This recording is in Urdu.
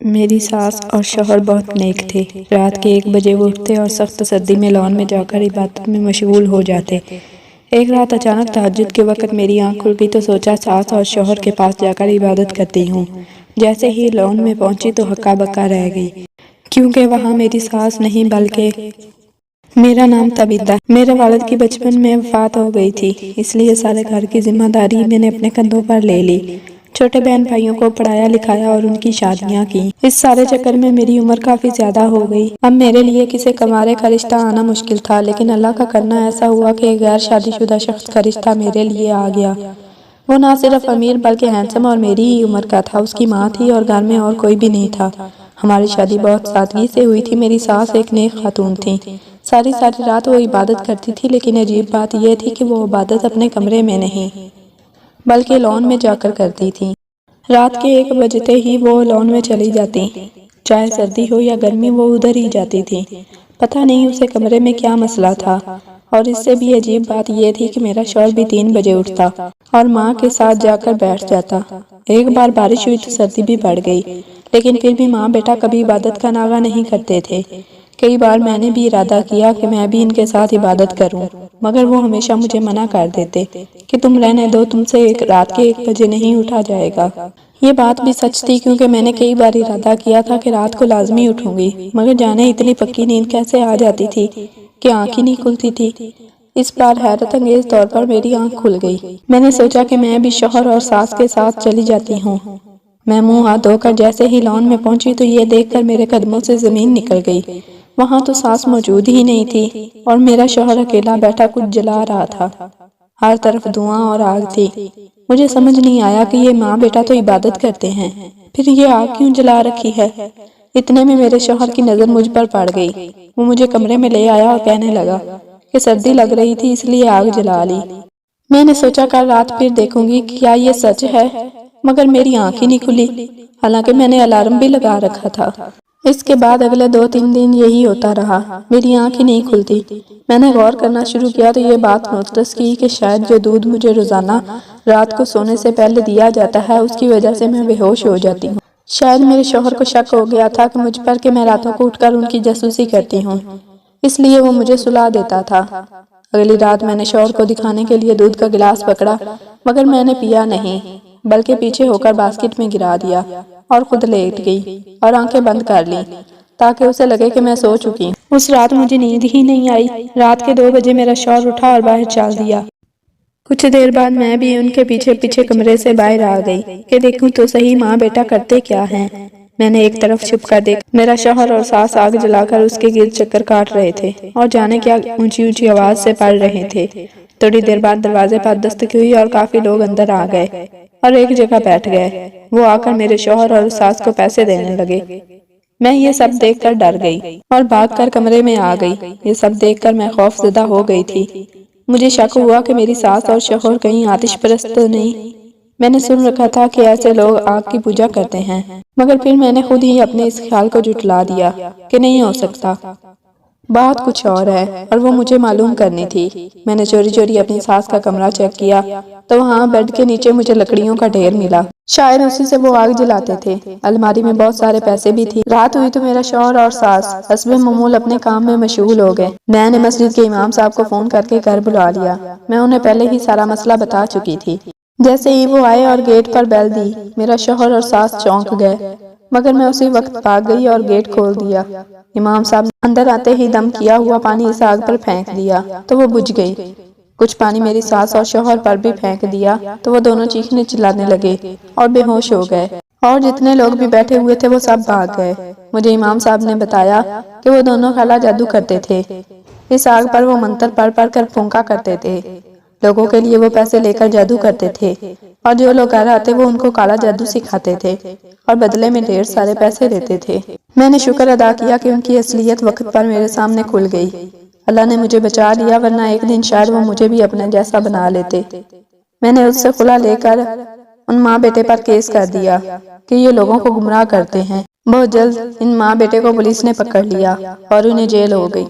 میری ساس اور شوہر بہت نیک تھے۔ رات کے 1 بجے وہ اٹھتے اور سخت سردی میں لان میں جا کر عبادت میں مشغول ہو جاتے۔ ایک رات اچانک تہجد کے وقت میری آنکھ کھل گئی تو سوچا ساس اور شوہر کے پاس جا کر عبادت کرتی ہوں۔ جیسے ہی لان میں پہنچی تو ہکا بکا رہ گئی، کیونکہ وہاں میری ساس نہیں بلکہ میرا نام تبیتا۔ میرے والد کی بچپن میں وفات ہو گئی تھی، اس لیے سارے گھر کی ذمہ داری میں نے اپنے کندھوں پر لے لی۔ چھوٹے بہن بھائیوں کو پڑھایا لکھایا اور ان کی شادیاں کی۔ اس سارے چکر میں میری عمر کافی زیادہ ہو گئی۔ اب میرے لیے کسی کنوارے کا رشتہ آنا مشکل تھا، لیکن اللہ کا کرنا ایسا ہوا کہ ایک غیر شادی شدہ شخص کا رشتہ میرے لیے آ گیا۔ وہ نہ صرف امیر بلکہ ہینڈسم اور میری ہی عمر کا تھا۔ اس کی ماں تھی اور گھر میں اور کوئی بھی نہیں تھا۔ ہماری شادی بہت سادگی سے ہوئی تھی۔ میری ساس ایک نیک خاتون تھی۔ ساری رات وہ عبادت کرتی تھی، لیکن عجیب بات یہ تھی کہ وہ عبادت اپنے کمرے میں نہیں بلکہ لان میں جا کر کرتی تھی۔ رات کے 1 بجتے ہی وہ لان میں چلی جاتی، چاہے سردی ہو یا گرمی وہ ادھر ہی جاتی تھی۔ پتہ نہیں اسے کمرے میں کیا مسئلہ تھا، اور اس سے بھی عجیب بات یہ تھی کہ میرا شوہر بھی 3 بجے اٹھتا اور ماں کے ساتھ جا کر بیٹھ جاتا۔ ایک بار بارش ہوئی تو سردی بھی بڑھ گئی، لیکن پھر بھی ماں بیٹا کبھی عبادت کا ناغہ نہیں کرتے تھے۔ کئی بار میں نے بھی ارادہ کیا کہ میں بھی ان کے ساتھ عبادت کروں، مگر وہ ہمیشہ مجھے منع کر دیتے کہ تم رہنے دو، تم سے رات کے 1 بجے نہیں اٹھا جائے گا۔ یہ بات بھی سچ تھی، کیونکہ میں نے کئی بار ارادہ کیا تھا کہ رات کو لازمی اٹھوں گی، مگر جانے اتنی پکی نیند کیسے آ جاتی تھی کہ آنکھ ہی نہیں کھلتی تھی۔ اس بار حیرت انگیز طور پر میری آنکھ کھل گئی۔ میں نے سوچا کہ میں بھی شوہر اور ساس کے ساتھ چلی جاتی ہوں۔ میں منہ ہاتھ دھو کر جیسے ہی لان میں پہنچی تو یہ دیکھ کر میرے قدموں سے زمین نکل گئی۔ وہاں تو ساس موجود ہی نہیں تھی اور میرا شوہر اکیلا بیٹھا کچھ جلا رہا تھا۔ ہر طرف دھواں اور آگ تھی۔ مجھے سمجھ نہیں آیا کہ یہ ماں بیٹا تو عبادت کرتے ہیں، پھر یہ آگ کیوں جلا رکھی ہے۔ اتنے میں میرے شوہر کی نظر مجھ پر پڑ گئی۔ وہ مجھے کمرے میں لے آیا اور کہنے لگا کہ سردی لگ رہی تھی اس لیے آگ جلا لی۔ میں نے سوچا کل رات پھر دیکھوں گی کیا یہ سچ ہے، مگر میری آنکھ ہی نہیں کھلی، حالانکہ میں نے الارم بھی لگا رکھا تھا۔ اس کے بعد اگلے 2-3 دن یہی ہوتا رہا، میری آنکھ ہی نہیں کھلتی۔ میں نے غور کرنا شروع کیا تو یہ بات نوٹس کی کہ شاید جو دودھ مجھے روزانہ رات کو سونے سے پہلے دیا جاتا ہے اس کی وجہ سے میں بے ہوش ہو جاتی ہوں۔ شاید میرے شوہر کو شک ہو گیا تھا کہ مجھ پر کہ میں راتوں کو اٹھ کر ان کی جاسوسی کرتی ہوں، اس لیے وہ مجھے سلا دیتا تھا۔ اگلی رات میں نے شوہر کو دکھانے کے لیے دودھ کا گلاس پکڑا، مگر میں نے پیا نہیں بلکہ پیچھے ہو کر باسکٹ میں گرا دیا اور خود لیٹ گئی اور آنکھیں بند کر لیں تاکہ اسے لگے کہ میں سو چکی ہوں۔ اس رات مجھے نیند ہی نہیں آئی۔ رات کے 2 بجے میرا شوہر اٹھا اور باہر چال دیا۔ کچھ دیر بعد میں بھی ان کے پیچھے پیچھے کمرے سے باہر آ گئی کہ دیکھوں تو صحیح ماں بیٹا کرتے کیا ہیں۔ میں نے ایک طرف چھپ کر دیکھا، میرا شوہر اور ساس آگ جلا کر اس کے گرد چکر کاٹ رہے تھے اور جانے کیا اونچی اونچی آواز سے پڑھ رہے تھے۔ تھوڑی دیر بعد دروازے پر دستک ہوئی اور کافی لوگ اندر آ گئے اور ایک جگہ بیٹھ گئے۔ وہ آ کر میرے شوہر اور ساس کو پیسے دینے لگے۔ میں یہ سب دیکھ کر ڈر گئی اور بھاگ کر کمرے میں آ گئی۔ یہ سب دیکھ کر میں خوف زدہ ہو گئی تھی۔ مجھے شک ہوا کہ میری ساس اور شوہر کہیں آتش پرست تو نہیں۔ میں نے سن رکھا تھا کہ ایسے لوگ آگ کی پوجا کرتے ہیں، مگر پھر میں نے خود ہی اپنے اس خیال کو جھٹلا دیا کہ نہیں ہو سکتا، بات کچھ اور ہے اور وہ مجھے معلوم کرنی تھی۔ میں نے چوری چوری اپنی ساس کا کمرہ چیک کیا تو وہاں بیڈ کے نیچے مجھے لکڑیوں کا ڈھیر ملا، شاید اسی سے وہ آگ جلاتے تھے۔ الماری میں بہت سارے پیسے بھی تھی۔ رات ہوئی تو میرا شوہر اور ساس حسب معمول اپنے کام میں مشغول ہو گئے۔ میں نے مسجد کے امام صاحب کو فون کر کے گھر بلا لیا۔ میں انہیں پہلے ہی سارا مسئلہ بتا چکی تھی۔ جیسے ہی وہ آئے اور گیٹ پر بیل دی، میرا شوہر اور ساس چونک گئے، مگر میں اسی وقت بھاگ گئی اور گیٹ کھول دیا۔ امام صاحب نے اندر آتے ہی دم کیا ہوا پانی اس آگ پر پھینک دیا تو وہ بجھ گئی۔ کچھ پانی میری ساس اور شوہر پر بھی پھینک دیا تو وہ دونوں چیخنے چلانے لگے اور بے ہوش ہو گئے، اور جتنے لوگ بھی بیٹھے ہوئے تھے وہ سب بھاگ گئے۔ مجھے امام صاحب نے بتایا کہ وہ دونوں خالہ جادو کرتے تھے۔ اس آگ پر وہ منتر پڑھ پڑھ کر پھونکا کرتے تھے۔ لوگوں کے لیے وہ پیسے لے کر جادو کرتے تھے، اور جو لوگ گھر آتے وہ ان کو کالا جادو سکھاتے تھے اور بدلے میں ڈھیر سارے پیسے دیتے تھے۔ میں نے شکر ادا کیا کہ ان کی اصلیت وقت پر میرے سامنے کھل گئی۔ اللہ نے مجھے بچا لیا، ورنہ ایک دن شاید وہ مجھے بھی اپنے جیسا بنا لیتے۔ میں نے اس سے خلا لے کر ان ماں بیٹے پر کیس کر دیا کہ یہ لوگوں کو گمراہ کرتے ہیں۔ بہت جلد ان ماں بیٹے کو پولیس نے پکڑ لیا اور انہیں جیل ہو گئی۔